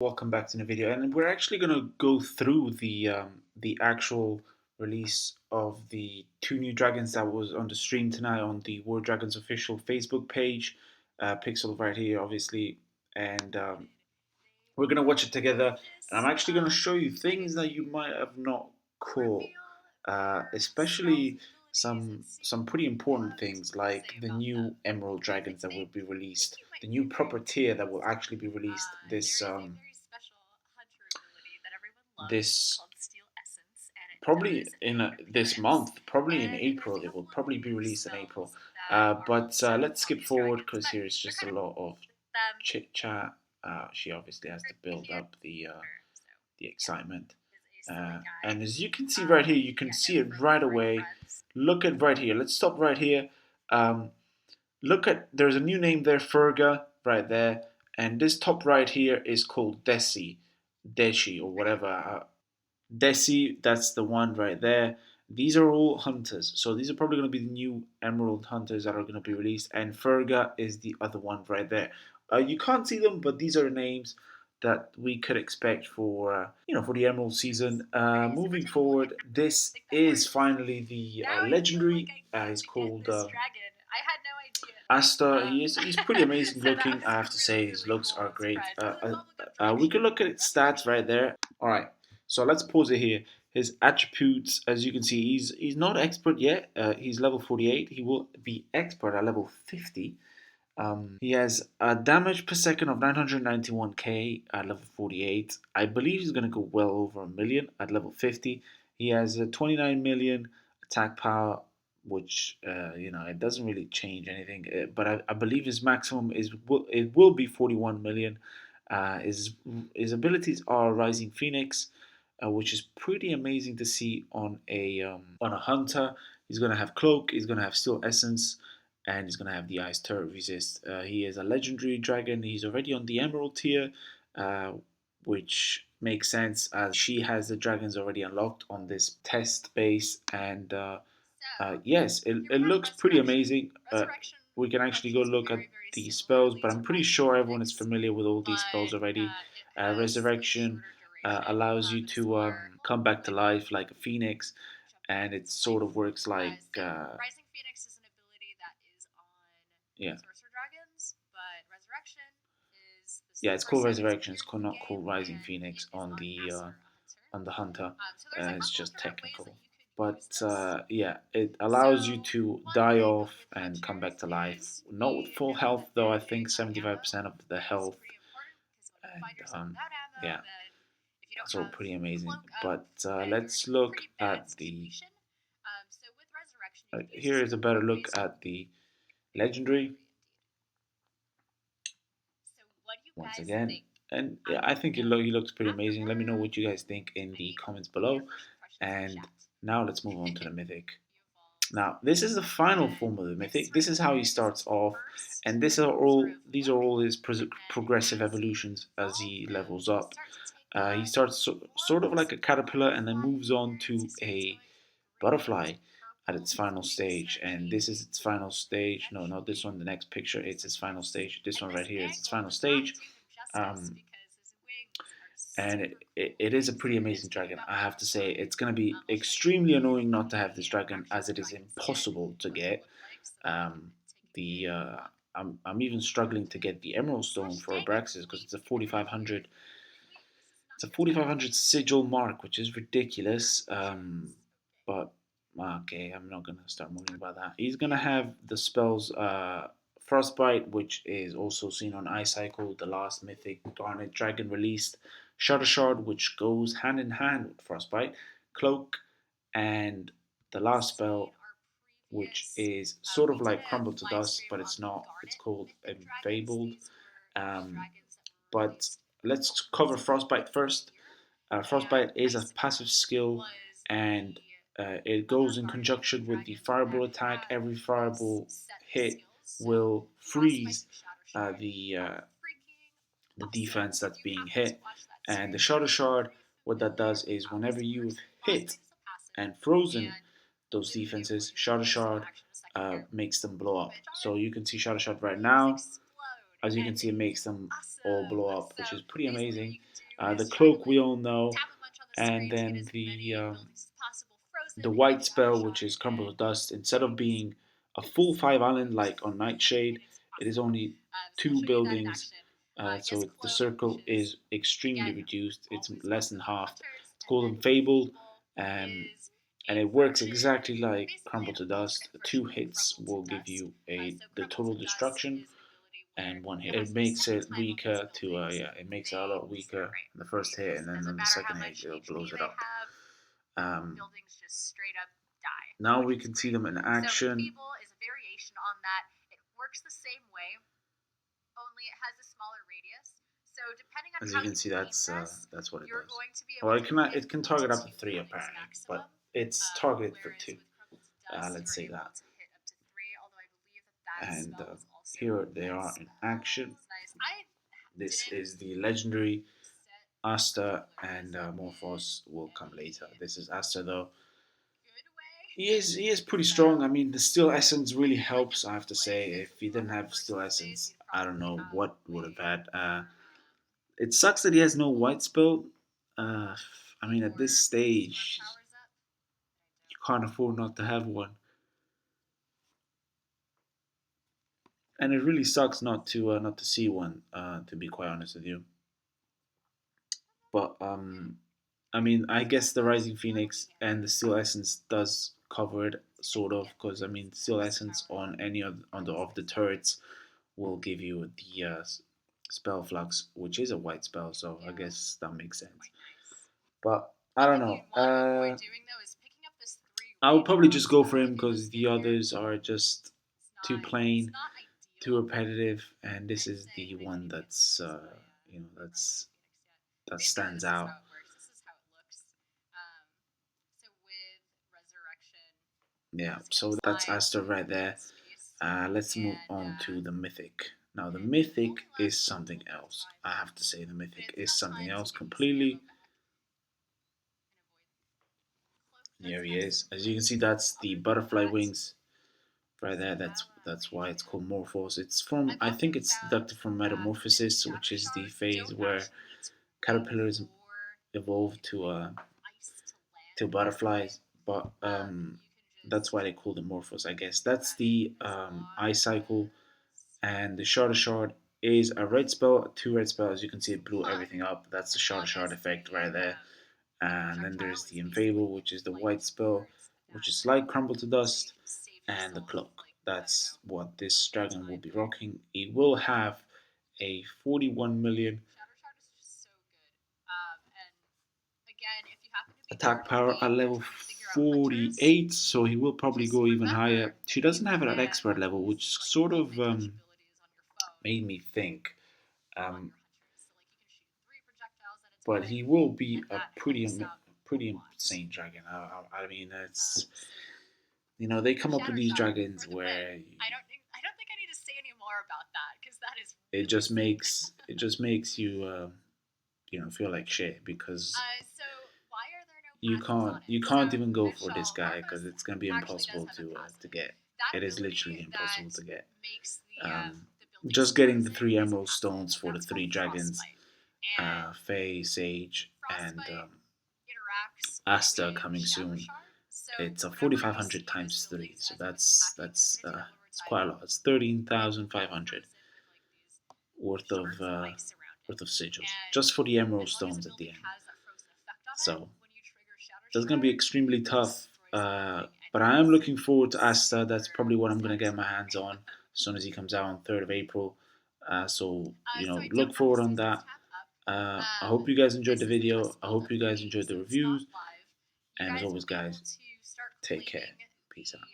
Welcome back to the video, and we're actually going to go through the actual release of the two new dragons that was on the stream tonight on the War Dragons official Facebook page. Pixxel right here, obviously, and we're going to watch it together. And I'm actually going to show you things that you might have not caught, especially some pretty important things like the new Emerald Dragons that will be released, the new proper tier that will actually be released this probably in this month, probably in April. It will probably be released in April. But let's skip forward because here is just a lot of chit chat. She obviously has to build up the excitement. And as you can see right here, you can see it right away. Look at right here. Let's stop right here. Um, Look at, there's a new name there, Ferga, right there. And this top right here is called Deshi, or whatever. Desi, that's the one right there. These are all hunters. So these are probably going to be the new Emerald Hunters that are going to be released. And Ferga is the other one right there. You can't see them, but these are names that we could expect for for the Emerald season. Moving forward, this is finally the legendary. He's called Hasta. He's pretty amazing looking. I have to say his looks are great. We could look at its stats right there. All right, so let's pause it here. His attributes, as you can see, he's not expert yet. He's level 48. He will be expert at level 50. He has a damage per second of 991k at level 48. I believe he's going to go well over a million at level 50. He has a 29 million attack power, which it doesn't really change anything. But I believe his maximum it will be 41 million. His abilities are Rising Phoenix, which is pretty amazing to see on a hunter. He's going to have Cloak. He's going to have Steel Essence, and he's going to have the Ice Turret Resist. He is a legendary dragon. He's already on the Emerald tier, which makes sense as she has the dragons already unlocked on this test base. And yes, it looks pretty amazing. We can actually go look at the spells, but I'm pretty sure everyone is familiar with all these spells already. Resurrection allows you to come back to life like a phoenix, and it sort of works like yeah. Yeah, it's called Resurrection. It's not called Rising Phoenix on the Hunter. It's just technical. But yeah, it allows you to die off and come back to life. Not with full health though. I think 75% of the health. And yeah, that's all pretty amazing. But let's look at the. Here is a better look at the legendary. Once again. And yeah, I think he looks pretty amazing. Let me know what you guys think in the comments below. And now let's move on to the mythic. Now, this is the final form of the mythic. This is how he starts off, and these are all his progressive evolutions as he levels up. He starts sort of like a caterpillar and then moves on to a butterfly at its final stage. And this is its final stage. No, not this one. The next picture, it's its final stage. This one right here is its final stage. Um, and it is a pretty amazing dragon. I have to say, it's going to be extremely annoying not to have this dragon, as it is impossible to get. Um, the I'm even struggling to get the Emerald Stone for Abraxas because it's a 4500. It's a 4500 sigil mark, which is ridiculous. But okay, I'm not gonna start moving about that. He's gonna have the spells Frostbite, which is also seen on Ice Cycle, the last mythic Garnet Dragon released. Shutter Shard, which goes hand in hand with Frostbite. Cloak, and the last spell, which is sort of like Crumble to Dust, but it's not. It's called Fabled. Um, but let's cover Frostbite first. Frostbite is a passive skill, and it goes in conjunction with the Fireball attack. Every Fireball hit will freeze the defense that's being hit. And the Shadow Shard, what that does is whenever you've hit and frozen those defenses, Shadow Shard makes them blow up. So you can see Shadow Shard right now. As you can see, it makes them all blow up, which is pretty amazing. The cloak we all know, and then the white spell, which is crumble to dust. Instead of being a full 5 island like on Nightshade, it is only 2 buildings. So the circle is extremely reduced. It's less than half. It's called Unfabled, and it works exactly like Crumble to Dust. 2 hits will give you the total destruction, and 1 hit. It makes it weaker to yeah, it makes it a lot weaker in the first hit, and then on the second hit it blows it up. Um, Now we can see them in action. As you can see, that's what it does. Well, it can target up to 3 apparently, but it's targeted for 2. Let's say that. And here they are in action. This is the legendary Hasta, and Morphos will come later. This is Hasta though. He is pretty strong. I mean, the Steel Essence really helps. I have to say, if he didn't have Steel Essence, I don't know what would have had. It sucks that he has no white spell. Uh, I mean, at this stage, you can't afford not to have one, and it really sucks not to see one. To be quite honest with you, but I mean, I guess the Rising Phoenix and the Steel Essence does cover it, sort of, because I mean, Steel Essence on any of the turrets will give you the spell flux, which is a white spell, so I guess that makes sense. But I don't know. I would probably just go for him because the others are just too plain, too repetitive, and this is the one that's that stands out. Yeah, so that's Aster right there. Let's move on to the Mythic. Now, the Mythic is something else. I have to say, the Mythic is something else completely. There he is. As you can see, that's the butterfly wings right there. That's why it's called Morphos. It's from, I think it's deducted from Metamorphosis, which is the phase where caterpillars evolve to butterflies. But that's why they call them Morphos, I guess. That's the ice cycle, and the Shard is a red spell, 2 red spells. As you can see, it blew everything up. That's the Shard effect right there. And then there's the Infable, which is the white spell, which is like Crumble to Dust, and the Cloak. That's what this dragon will be rocking. It will have a 41 million attack power at level 48, so he will probably go even higher. She doesn't have it at expert level, which sort of made me think. Um, but he will be a pretty insane dragon. I mean, it's they come up with these dragons where it just makes you feel like shit because you can't even go for this guy because it's gonna be impossible to get. It is literally impossible to get. Just getting the 3 emerald stones for the 3 dragons, Fae, Sage, and Asta coming soon. It's a 4,500 times 3, so it's quite a lot. It's 13,500 worth of sigils just for the emerald stones at the end. So that's gonna be extremely tough. But I am looking forward to Asta. That's probably what I'm gonna get my hands on as soon as he comes out on 3rd of April. So look forward on that. I hope you guys enjoyed the video. I hope you guys enjoyed the reviews. And as always, guys, take care. Peace out.